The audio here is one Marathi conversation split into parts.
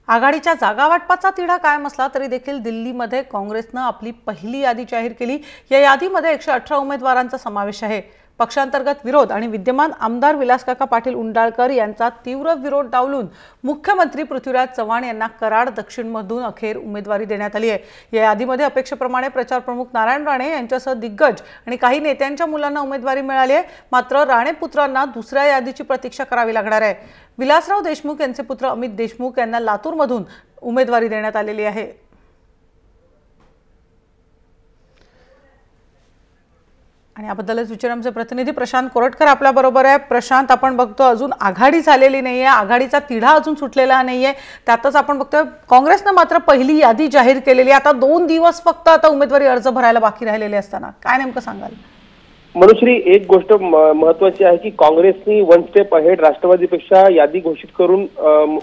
आघाडीच्या जागा वाटपाचा तिढा कायम असला तरी देखील दिल्लीमध्ये काँग्रेसने आपली पहिली यादी जाहीर केली। या यादीमध्ये 118 उमेदवारांचा समावेश आहे। पक्षांतर्गत विरोध आणि विद्यमान आमदार विलासकाका पाटील उंडाळकर यांचा तीव्र विरोध डावलून मुख्यमंत्री पृथ्वीराज चव्हाण यांना कराड दक्षिणमधून अखेर उमेदवारी देण्यात आली आहे। या यादीमध्ये अपेक्षेप्रमाणे प्रचार प्रमुख नारायण राणे यांच्यासह दिग्गज आणि काही नेत्यांच्या मुलांना उमेदवारी मिळाली आहे। मात्र राणे पुत्रांना दुसऱ्या यादीची प्रतीक्षा करावी लागणार आहे। विलासराव देशमुख यांचे पुत्र अमित देशमुख यांना लातूरमधून उमेदवारी देण्यात आलेली आहे। आणि याबद्दलच विचार आमचे प्रतिनिधी प्रशांत कोरटकर आपल्या बरोबर आहे। प्रशांत, आपण बघतो अजून आघाडी झालेली नाहीये, आघाडीचा तिढा अजून सुटलेला नाहीये, त्यातच आपण बघतोय काँग्रेसने मात्र पहिली यादी जाहीर केलेली आहे। आता 2 दिवस फक्त आता उमेदवारी अर्ज भरायला बाकी राहिलेले असताना काय नेमकं सांगाल? मनुश्री, एक गोष्ट महत्त्वाची आहे की काँग्रेसनी 1 स्टेप अहेड राष्ट्रवादीपेक्षा यादी घोषित करून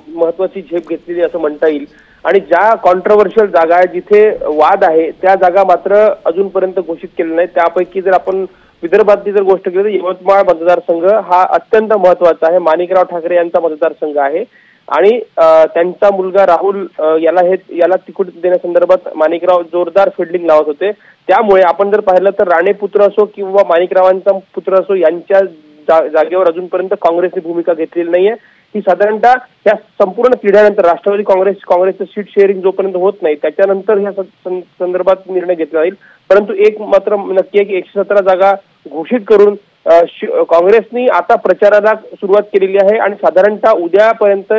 महत्त्वाची झेप घेतलेली असं म्हणता येईल। आणि ज्या कॉन्ट्रोवर्शियल जागा आहे, जिथे वाद आहे, त्या जागा मात्र अजूनपर्यंत घोषित केलेल्या नाहीत। त्यापैकी जर आपण विदर्भातली जर गोष्ट केली तर यवतमाळ मतदारसंघ हा अत्यंत महत्त्वाचा आहे। माणिकराव ठाकरे यांचा मतदारसंघ आहे आणि त्यांचा मुलगा राहुल याला तिकीट देण्यासंदर्भात माणिकराव जोरदार फिल्डिंग लावत होते। त्यामुळे आपण जर पाहिलं तर राणे पुत्र असो किंवा माणिकरावांचा पुत्र असो, यांच्या जागेवर अजूनपर्यंत काँग्रेसने भूमिका घेतलेली नाहीये। ही साधारणतः या संपूर्ण तिढ्यानंतर राष्ट्रवादी काँग्रेसचं सीट शेअरिंग जोपर्यंत होत नाही त्याच्यानंतर ह्या संदर्भात निर्णय घेतला जाईल। परंतु एक मात्र नक्की आहे की 117 जागा घोषित करून काँग्रेसनी आता प्रचाराला सुरुवात केलेली आहे आणि साधारणतः उद्यापर्यंत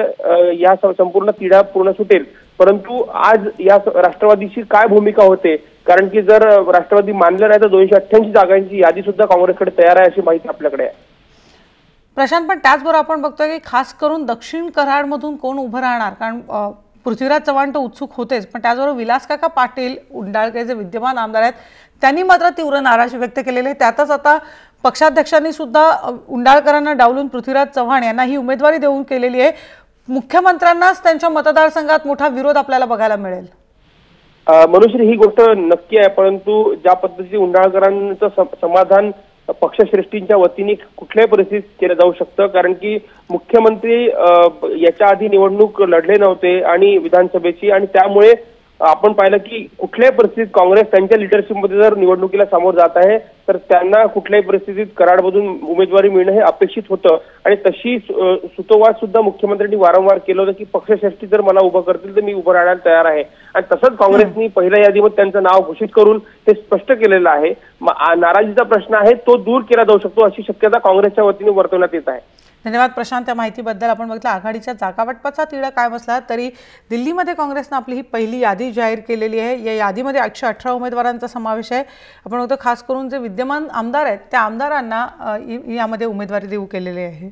या संपूर्ण तिढा पूर्ण सुटेल। परंतु आज या राष्ट्रवादीची काय भूमिका होते, कारण की जर राष्ट्रवादी मानलं नाही तर 288 जागांची यादी सुद्धा काँग्रेसकडे तयार आहे अशी माहिती आपल्याकडे आहे। प्रशांत, पण त्याचबरोबर आपण बघतोय की खास करून दक्षिण कराडमधून कोण उभं राहणार, कारण पृथ्वीराज चव्हाण तर उत्सुक होतेच, पण त्याचबरोबर विलासकाका पाटील उंडाळकर जे विद्यमान आमदार आहेत त्यांनी मात्र तीव्र नाराजी व्यक्त केलेली आहे। त्यातच आता पक्षाध्यक्षांनी सुद्धा उंडाळकरांना डावलून पृथ्वीराज चव्हाण यांना ही उमेदवारी देऊन केलेली आहे। मुख्यमंत्र्यांनाच त्यांच्या मतदारसंघात मोठा विरोध आपल्याला बघायला मिळेल। मनुश्री, ही गोष्ट नक्की आहे, परंतु ज्या पद्धतीने उंडाळकरांचं समाधान पक्षश्रेष्ठींच्या वतीने कुठल्याही परिस्थितीत केलं जाऊ शकतं, कारण की मुख्यमंत्री याच्या आधी निवडणूक लढले नव्हते आणि विधानसभेची, आणि त्यामुळे आपण पाहिलं की कुठल्याही परिस्थितीत काँग्रेस त्यांच्या लिडरशिपमध्ये जर निवडणुकीला सामोर जात आहे तर त्यांना कुठल्याही परिस्थितीत कराडमधून उमेदवारी मिळणं हे अपेक्षित होतं। आणि तशी सुतोवाच सुद्धा मुख्यमंत्र्यांनी वारंवार केलं होतं की पक्षश्रेष्ठी जर मला उभं करतील तर मी उभं राहायला तयार आहे। आणि तसंच काँग्रेसनी पहिल्या यादीमध्ये त्यांचं नाव घोषित करून ते स्पष्ट केलेलं आहे। नाराजीचा प्रश्न आहे तो दूर केला जाऊ शकतो अशी शक्यता काँग्रेसच्या वतीने वर्तवण्यात येत आहे। धन्यवाद प्रशांत, त्या माहितीबद्दल। आपण बघितलं आघाडीच्या जागा वाटपाचा तिढा काय बसला तरी दिल्लीमध्ये काँग्रेसने आपली ही पहिली यादी जाहीर केलेली आहे। या यादीमध्ये 118 उमेदवारांचा समावेश आहे। आपण बघतो खास करून जे विद्यमान आमदार आहेत त्या आमदारांना यामध्ये उमेदवारी देऊ केलेली आहे।